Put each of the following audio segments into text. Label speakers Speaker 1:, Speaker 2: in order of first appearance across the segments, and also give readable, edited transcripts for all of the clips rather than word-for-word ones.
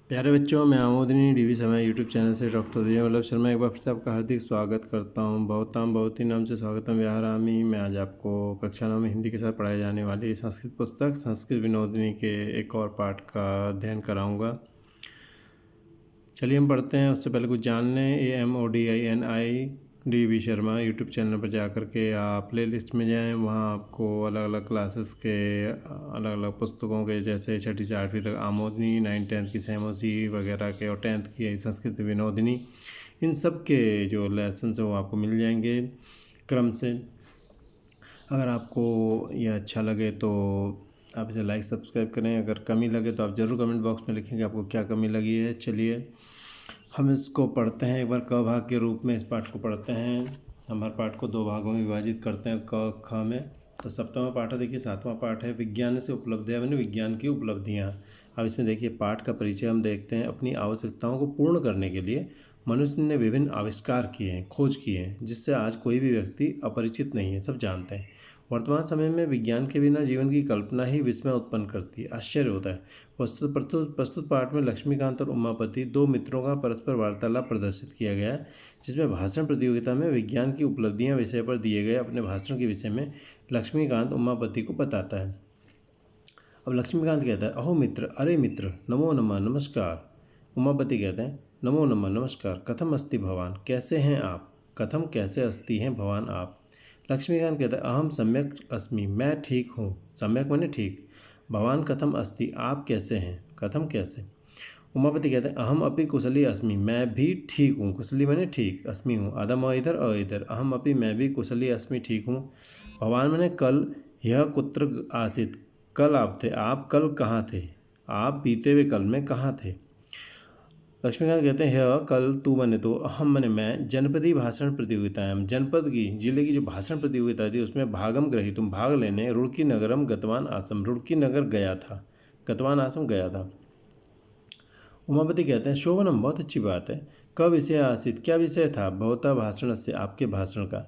Speaker 1: प्यारे बच्चों, मैं आमोदनी डीवी शर्मा यूट्यूब चैनल से डॉक्टर दिया वल्लभ शर्मा एक बार फिर से आपका हार्दिक स्वागत करता हूँ। बहुत ही नाम से स्वागतम व्याहरामी। मैं आज आपको कक्षा 9 में हिंदी के साथ पढ़ाई जाने वाली संस्कृत पुस्तक संस्कृत विनोदिनी के एक और पाठ का अध्ययन कराऊंगा। चलिए हम पढ़ते हैं। उससे पहले कुछ जान लें। AMODINIDV शर्मा यूट्यूब चैनल पर जा कर के आप प्ले लिस्ट में जाएँ। वहाँ आपको अलग अलग क्लासेस के अलग अलग पुस्तकों के, जैसे 6ठी से 8वीं तक आमोदनी, 9th 10th की सैमोसी वगैरह के, और 10th की संस्कृत विनोदिनी, इन सब के जो लेसन हैं वो आपको मिल जाएंगे क्रम से। अगर आपको यह अच्छा लगे तो आप इसे लाइक सब्सक्राइब करें। अगर कमी लगे तो आप ज़रूर कमेंट बॉक्स में लिखेंगे आपको क्या कमी लगी है। चलिए हम इसको पढ़ते हैं। एक बार क भाग के रूप में इस पाठ को पढ़ते हैं। हम हर पाठ को 2 भागों में विभाजित करते हैं क ख में। तो सप्तमा पाठ है, देखिए 7वां पाठ है, विज्ञान से उपलब्धियाँ, मैंने विज्ञान की उपलब्धियाँ। अब इसमें देखिए पाठ का परिचय हम देखते हैं। अपनी आवश्यकताओं को पूर्ण करने के लिए मनुष्य ने विभिन्न आविष्कार किए हैं, खोज किए हैं, जिससे आज कोई भी व्यक्ति अपरिचित नहीं है, सब जानते हैं। वर्तमान समय में विज्ञान के बिना जीवन की कल्पना ही विस्मय उत्पन्न करती है, आश्चर्य होता है। प्रस्तुत पाठ में लक्ष्मीकांत और उमापति, 2 मित्रों का परस्पर वार्तालाप प्रदर्शित किया गया है, जिसमें भाषण प्रतियोगिता में विज्ञान की उपलब्धियां विषय पर दिए गए अपने भाषण के विषय में लक्ष्मीकांत उमापति को बताता है। अब लक्ष्मीकांत कहता है, अहो मित्र, अरे मित्र, नमो नमः, नमस्कार। उमापति कहते हैं, नमो नमः, नमस्कार। कथम अस्ति भवान, कैसे हैं आप? कथम, कैसे अस्ति हैं भवान आप? लक्ष्मीकांत कहता है, अहम सम्यक अस्मि, मैं ठीक हूँ। सम्यक माने ठीक। भवान कथम अस्ति, आप कैसे हैं? कथम, कैसे। उमापति कहते हैं, अहम अपि कुशली अस्मि, मैं भी ठीक हूँ। कुशली माने ठीक, अस्मि हूँ, आदम इधर अ इधर, अहम अपि, मैं भी कुशली अस्मि, ठीक हूँ। भवान माने कल, यह कुत्र आसित, कल आप थे, आप कल कहाँ थे? आप बीते हुए कल में कहाँ थे? लक्ष्मीकांत कहते हैं, यह कल तू मने तो, अहम मने मैं, जनपदी भाषण प्रतियोगिताएं, जनपद की, जिले की जो भाषण प्रतियोगिता थी उसमें भागम ग्रहीतुम, भाग लेने, रुड़की नगरम गतवान आसम, रुड़की नगर गया था, गतवान आसम गया था। उमापति कहते हैं, शोभनम, बहुत अच्छी बात है। कब विषय आसित, क्या विषय था? भवता भाषण से, आपके भाषण का।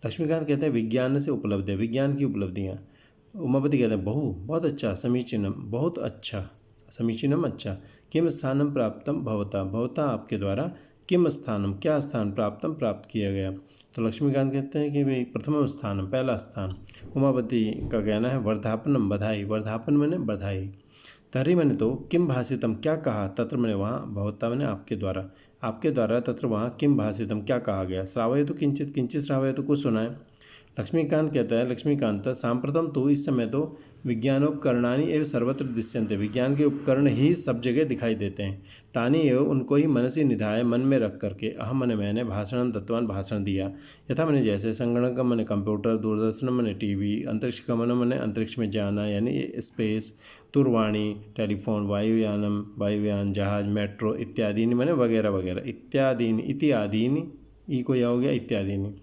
Speaker 1: लक्ष्मीकांत कहते हैं, विज्ञान से उपलब्ध है, विज्ञान की उपलब्धियाँ। उमापति कहते हैं, बहुत अच्छा, समीचीनम, बहुत अच्छा, समीचीनम, अच्छा। किम स्थानम प्राप्तम भवता, भवता आपके द्वारा, किम स्थानम, क्या स्थान, प्राप्तम, प्राप्त किया गया। तो लक्ष्मीकांत कहते हैं कि भाई प्रथम स्थान, पहला स्थान। उमापति का कहना है, वर्धापनम, बधाई, वर्धापन मैंने बधाई। तर्हि मैंने तो, किम भाषितम, क्या कहा, तत्र मैंने वहाँ, भवता मैंने आपके द्वारा, आपके द्वारा, तत्र वहाँ, किम भाषितम, क्या कहा गया। श्रावय तो किंचित, किंचित श्रावय तो कुछ सुनाए। लक्ष्मीकांत कहता है, लक्ष्मीकांत, सांप्रतम तो, इस समय तो, विज्ञानोपकरणानि एवं सर्वत्र दृश्यन्ते, विज्ञान के उपकरण ही सब जगह दिखाई देते हैं। तानि एवं, उनको ही मनसी निधाय, मन में रख करके, अहम मने मैंने, भाषण दत्तवान, भाषण दिया। यथा मैंने जैसे, संगणक मैंने कंप्यूटर, दूरदर्शन मैंने टीवी, अंतरिक्ष गमन मैंने अंतरिक्ष में जाना यानी स्पेस, दूरवाणी टेलीफोन, वायुयानम वायुयान, जहाज, मेट्रो इत्यादि मैंने वगैरह वगैरह, इत्यादीन, इत्यादीन, ई को यह हो गया, इत्यादीन।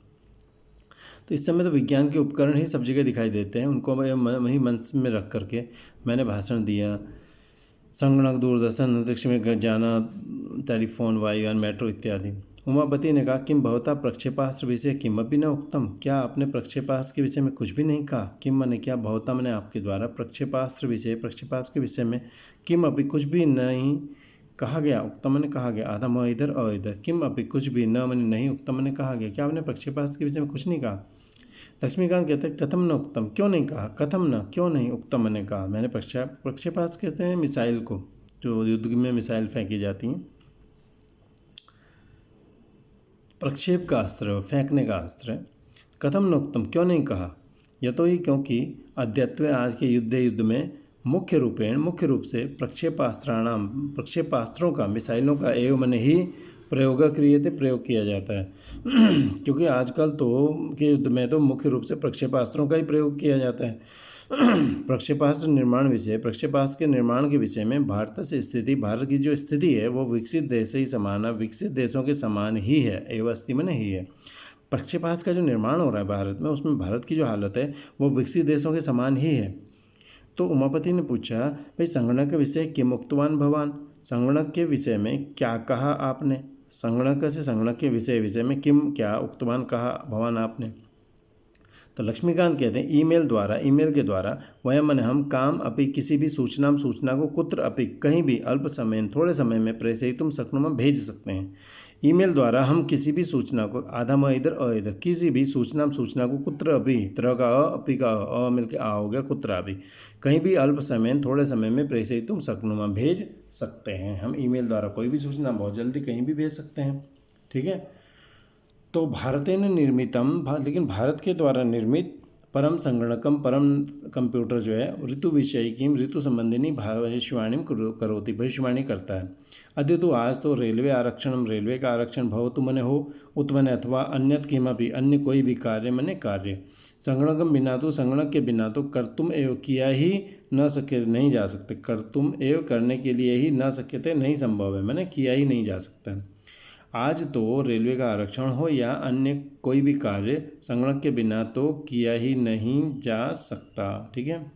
Speaker 1: तो इस समय तो विज्ञान के उपकरण ही सब जगह दिखाई देते हैं, उनको वही मन में रख करके मैंने भाषण दिया। संगणक, दूरदर्शन, अंतरिक्ष में जाना, टेलीफोन, वायुयान, मेट्रो इत्यादि। उमापति ने कहा, किम भवता प्रक्षेपास्त्र विषय किमपि न उक्तम, क्या आपने प्रक्षेपास्त्र के विषय में कुछ भी नहीं कहा? किम मैंने क्या, भवता मैंने आपके द्वारा, प्रक्षेपास्त्र विषय, प्रक्षेपास्त्र के विषय में, किम अभी कुछ भी नहीं कहा गया। उक्तम मैंने कहा गया, आधा म इधर अ इधर, किम अभी कुछ भी, न मैंने नहीं, उक्तम मैंने कहा गया, क्या आपने प्रक्षेपास्त्र के विषय में कुछ नहीं कहा। लक्ष्मीकांत कहते हैं, कथम न उक्तम, क्यों नहीं कहा, कथम न, क्यों नहीं, उक्तम मैंने कहा। मैंने प्रक्षेपास्त्र कहते हैं मिसाइल को, जो युद्ध में मिसाइल फेंकी जाती हैं, प्रक्षेप का अस्त्र, फेंकने का अस्त्र है। कथम न उक्तम, क्यों नहीं कहा। यतो ही, क्योंकि अद्यत्वे, आज के युद्ध में, मुख्य रूप से प्रक्षेपास्त्राणाम, प्रक्षेपास्त्रों का, मिसाइलों का, एवं मन ही प्रयोग क्रियते, प्रयोग किया जाता है। क्योंकि आजकल तो के युद्ध में तो मुख्य रूप से प्रक्षेपास्त्रों का ही प्रयोग किया जाता है। प्रक्षेपास्त्र निर्माण विषय, प्रक्षेपास्त्र के निर्माण के विषय में भारत से स्थिति, भारत की जो स्थिति है वो विकसित देश से ही समान है, विकसित देशों के समान ही है, एवं अस्ति में नहीं है। प्रक्षेपास्त्र का जो निर्माण हो रहा है भारत में, उसमें भारत की जो हालत है वो विकसित देशों के समान ही है। तो उमापति ने पूछा, भाई संगणक के विषय किम उक्तवान भवान, संगणक के विषय में क्या कहा आपने। संगणक से, संगणक के विषय में किम, क्या, उक्तवान कहा भवान आपने। तो लक्ष्मीकांत कहते हैं ईमेल के द्वारा वयम मन हम काम अपि किसी भी सूचना को कुत्र अपि कहीं भी अल्प समय थोड़े समय में प्रेषयितुं शक्नुमः भेज सकते हैं। ईमेल द्वारा हम किसी भी सूचना को आधा म इधर अ इधर किसी भी सूचना को कुत्र अभी तरह का अपी का मिलकर आ हो गया कुत्र अभी कहीं भी अल्प समय थोड़े समय में प्रेषयितुं शक्नुमः भेज सकते हैं। हम ईमेल द्वारा कोई भी सूचना बहुत जल्दी कहीं भी भेज सकते हैं। ठीक है। तो भारतेन निर्मितम लेकिन भारत के द्वारा निर्मित परम संगणकम परम कंप्यूटर जो है ऋतु विषय की ऋतु संबंधिनी भविष्यवाणी करोति भविष्यवाणी करता है। अद्य तो आज तो रेलवे का आरक्षण भवतु मने हो उत्मने अथवा अन्यत किमपि अन्य कोई भी कार्य मने कार्य संगणकम बिना तो संगणक के बिना तो कर्तुम एवं किया ही न सके नहीं जा सकते कर्तुम एवं करने के लिए ही न सकते नहीं संभव है मैंने किया ही नहीं जा सकता। आज तो रेलवे का आरक्षण हो या अन्य कोई भी कार्य संगणक के बिना तो किया ही नहीं जा सकता। ठीक है।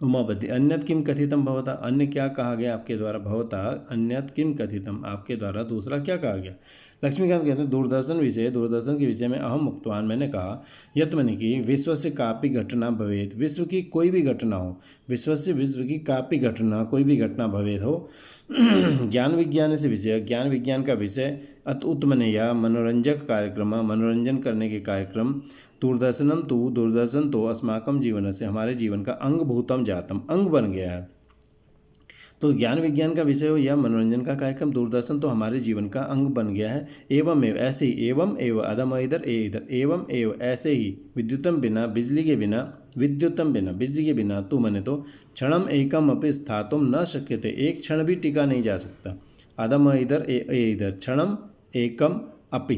Speaker 1: उमापति अन्यत किम कथितम भवता अन्य क्या कहा गया आपके द्वारा भवता अन्यत किम कथितम आपके द्वारा दूसरा क्या कहा गया। लक्ष्मीकांत कहते हैं दूरदर्शन के विषय में अहम उक्तवान मैंने कहा यत मैंने कि विश्व से कापि घटना भवेत विश्व की कोई भी घटना हो विश्व की कापि घटना कोई भी घटना भवेत हो ज्ञान विज्ञान का विषय अत उत्मने या मनोरंजक कार्यक्रम मनोरंजन करने के कार्यक्रम दूरदर्शन तो अस्माकम जीवन से हमारे जीवन का अंग भूतम जातम अंग बन गया है। तो ज्ञान विज्ञान का विषय हो या मनोरंजन का कार्यक्रम दूरदर्शन तो हमारे जीवन का अंग बन गया है। एवं ऐसे ही एवं अदम इधर एवं ऐसे ही विद्युतम बिना बिजली के बिना तू मने तो क्षणम एकम अपि स्थातुम न शक्यते एक क्षण भी टिका नहीं जा सकता। अदम इधर इधर क्षणम एकम अपि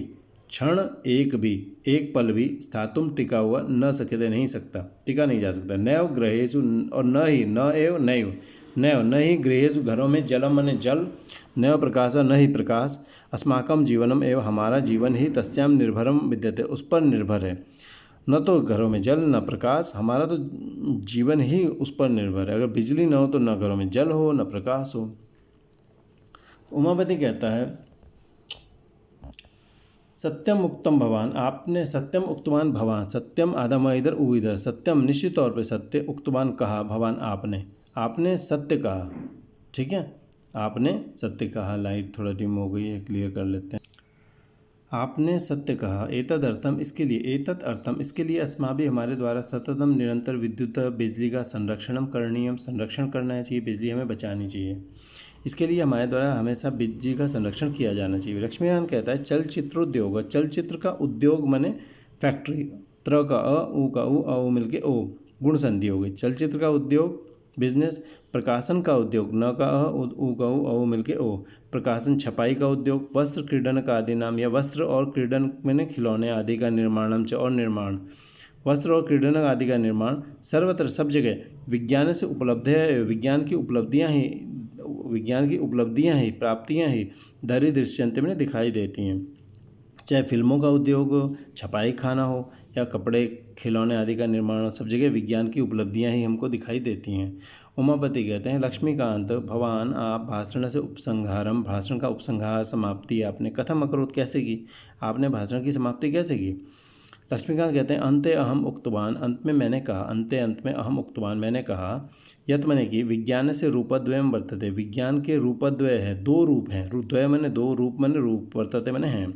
Speaker 1: क्षण एक पल भी स्थातुम टिका हुआ न सकते नहीं सकता टिका नहीं जा सकता। नैव ग्रहेषु और न ही गृहेषु घरों में जलम मने जल नैव प्रकाश न ही प्रकाश अस्माकम जीवनम एवं हमारा जीवन ही तस्याम निर्भरम विद्यते उस पर निर्भर है। न तो घरों में जल न प्रकाश हमारा तो जीवन ही उस पर निर्भर है। अगर बिजली न हो तो न घरों में जल हो न प्रकाश हो। उमापति कहता है सत्यम उक्तम भवान आपने सत्यम उक्तवान भवान सत्यम आदम इधर उ इधर सत्यम निश्चित तौर पे सत्य उक्तवान कहा भवान आपने सत्य कहा। ठीक है। आपने सत्य कहा। लाइट थोड़ा डिम हो गई है क्लियर कर लेते हैं। आपने सत्य कहा एतद अर्थम इसके लिए अस्माभि हमारे द्वारा सततम निरंतर विद्युत बिजली का संरक्षण करना चाहिए बिजली हमें बचानी चाहिए। इसके लिए हमारे द्वारा हमेशा बिजली का संरक्षण किया जाना चाहिए। लक्ष्मीकांत कहता है चलचित्र का उद्योग मने फैक्ट्री त्र का उ का उ मिलके ओ गुण संधि हो गई। चलचित्र का उद्योग बिजनेस प्रकाशन का उद्योग न का उ का उ मिलके ओ प्रकाशन छपाई का उद्योग वस्त्र क्रीडन का आदि नाम या वस्त्र और क्रीडन मैंने खिलौने आदि का निर्माणम और निर्माण वस्त्र और क्रीडन आदि का निर्माण सर्वत्र सब जगह विज्ञान से उपलब्ध है। विज्ञान की उपलब्धियाँ ही प्राप्तियाँ ही धरी दृश्यंत में दिखाई देती हैं। चाहे फिल्मों का उद्योग हो छपाई खाना हो या कपड़े खिलौने आदि का निर्माण हो सब जगह विज्ञान की उपलब्धियाँ ही हमको दिखाई देती हैं। उमापति कहते हैं लक्ष्मीकांत भवान आप भाषण का उपसंहार समाप्ति आपने कथम अकरोत कैसे की आपने भाषण की समाप्ति कैसे की। लक्ष्मीकांत कहते हैं अंत में अहम उक्तवान मैंने कहा यत मने कि विज्ञान से रूपद्वयम वर्तते विज्ञान के रूपद्वय है दो रूप हैं द्वय मने दो रूप मने रूप वर्तते मने हैं।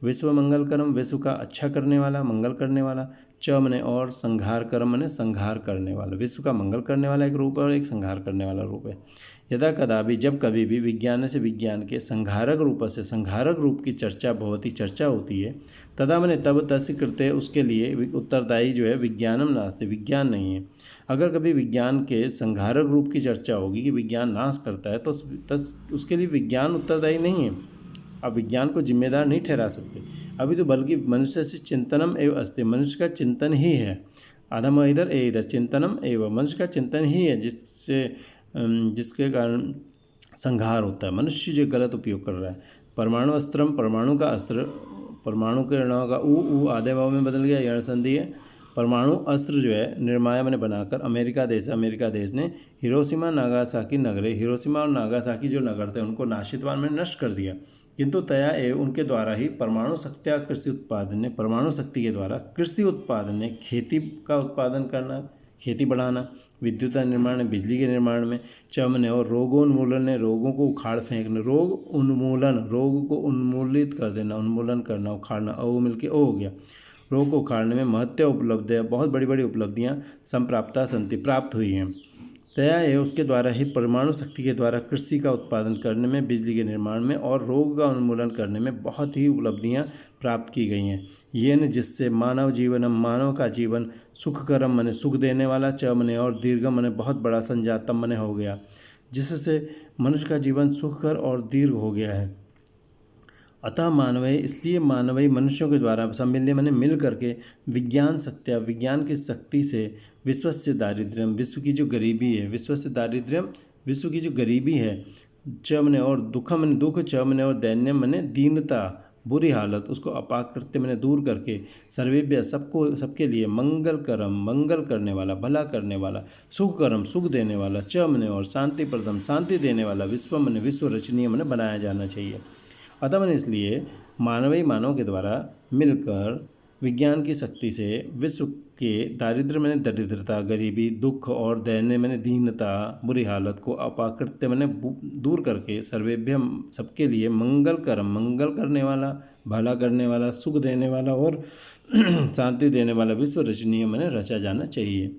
Speaker 1: विश्व मंगलकरम विश्व का अच्छा करने वाला मंगल करने वाला च मने और संहार करम मने संहार करने वाला विश्व का मंगल करने वाला एक रूप है और एक संहार करने वाला रूप है। यदा कदापि जब कभी भी विज्ञान के संहारक रूप की चर्चा होती है तदा मैंने तब तस्य कृत्य उसके लिए उत्तरदायी जो है विज्ञानम नास्ते विज्ञान नहीं है। अगर कभी विज्ञान के संहारक रूप की चर्चा होगी कि विज्ञान नाश करता है तो उसके लिए विज्ञान उत्तरदायी नहीं है। अब विज्ञान को जिम्मेदार नहीं ठहरा सकते अभी तो बल्कि मनुष्य से चिंतनम एवं अस्ति मनुष्य का चिंतन ही है। अधम इधर चिंतनम एवं मनुष्य का चिंतन ही है जिसके कारण संहार होता है। मनुष्य जो गलत उपयोग कर रहा है परमाणु अस्त्रम परमाणु का अस्त्र परमाणु के ण का उ आधे भाव में बदल गया यण संधि है परमाणु अस्त्र जो है निर्माया मैंने बनाकर अमेरिका देश ने हिरोशिमा नागासाकी नगरे, हिरोशिमा और नागासाकी जो नगर थे उनको नाशितवान में नष्ट कर दिया। किंतु तया एवं उनके द्वारा ही परमाणु शक्ति का कृषि उत्पादन ने, परमाणु शक्ति के द्वारा कृषि उत्पादन ने खेती का उत्पादन करना, खेती बढ़ाना, विद्युत निर्माण में, बिजली के निर्माण में, चमन और रोगोन्मूलन ने, रोगों को उखाड़ फेंकने, रोग उन्मूलन, रोग को उन्मूलित कर देना, उन्मूलन करना, उखाड़ना, ओ मिलके ओ हो गया, रोग को उखाड़ने में महत्व उपलब्धियाँ, बहुत बड़ी बड़ी उपलब्धियाँ संप्राप्ता संति प्राप्त हुई हैं। तया है उसके द्वारा ही परमाणु शक्ति के द्वारा कृषि का उत्पादन करने में, बिजली के निर्माण में और रोग का उन्मूलन करने में बहुत ही उपलब्धियां प्राप्त की गई हैं। ये न जिससे मानव जीवन, मानव का जीवन सुखकरम मने सुख देने वाला, च मने और दीर्घम मने बहुत बड़ा, संजातम मने हो गया, जिससे मनुष्य का जीवन सुखकर और दीर्घ हो गया है। अतः मानवय, इसलिए मानवीय मनुष्यों के द्वारा सम्मिल्य मैंने मिल करके विज्ञान सत्या, विज्ञान की शक्ति से विश्व से दारिद्र्यम, विश्व की जो गरीबी है, विश्व से दारिद्र्यम, विश्व की जो गरीबी है, च मने और दुखम मने दुख, च मने और दैन्यम मने दीनता, बुरी हालत, उसको अपाकृत्य मैंने दूर करके, सर्वेभ्य सबको, सबके लिए मंगल करम, मंगल करने वाला, भला करने वाला, सुख करम, सुख देने वाला, च मने और शांति प्रदम, शांति देने वाला, विश्व मने विश्व रचनीय मने बनाया जाना चाहिए। अतः मैंने इसलिए मानवीय मानव के द्वारा मिलकर विज्ञान की शक्ति से विश्व के दारिद्र्य मैंने दरिद्रता, गरीबी, दुख और दैन्य मैंने दीनता, बुरी हालत को अपाकृत्य मैंने दूर करके सर्वेभ्य सबके लिए मंगल करम, मंगल करने वाला, भला करने वाला, सुख देने वाला और शांति देने वाला विश्व रचनीय मैंने रचा जाना चाहिए।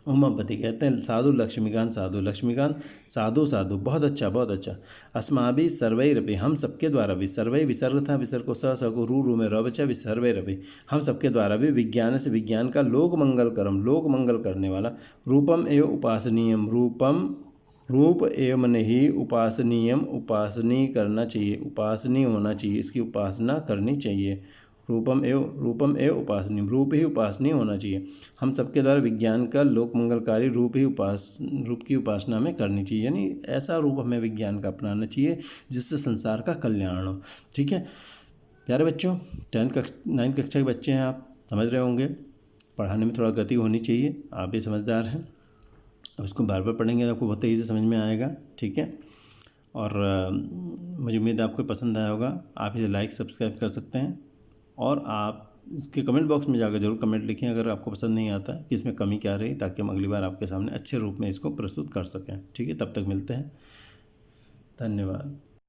Speaker 1: उमापति कहते हैं साधु लक्ष्मीकांत, साधु लक्ष्मीकांत, साधु साधु, बहुत अच्छा बहुत अच्छा। अस्माभि सर्वैरपि, हम सबके द्वारा भी, सर्वै विसर्ग था, विसर्ग को स को रू में रवचा, विसर्वैरपि, हम सबके द्वारा भी विज्ञान से, विज्ञान का लोक मंगल करम, लोक मंगल करने वाला, रूपम एवं उपासनीयम, रूपम रूप एवं नहीं उपासनीयम, उपासनीय करना चाहिए, उपासनीय होना चाहिए, इसकी उपासना करनी चाहिए। रूपम एवं उपासनीय, रूप ही उपासनीय होना चाहिए। हम सबके द्वारा विज्ञान का लोक मंगलकारी रूप की उपासना में करनी चाहिए, यानी ऐसा रूप हमें विज्ञान का अपनाना चाहिए जिससे संसार का कल्याण हो। ठीक है प्यारे बच्चों, 9th कक्षा के बच्चे हैं, आप समझ रहे होंगे, पढ़ाने में थोड़ा गति होनी चाहिए, आप भी समझदार हैं, अब इसको बार बार पढ़ेंगे तो आपको बहुत तेज़ी से समझ में आएगा। ठीक है, और मुझे उम्मीद है आपको पसंद आया होगा। आप इसे लाइक सब्सक्राइब कर सकते हैं और आप इसके कमेंट बॉक्स में जाकर जरूर कमेंट लिखें अगर आपको पसंद नहीं आता कि इसमें कमी क्या रही, ताकि हम अगली बार आपके सामने अच्छे रूप में इसको प्रस्तुत कर सकें। ठीक है, तब तक मिलते हैं, धन्यवाद।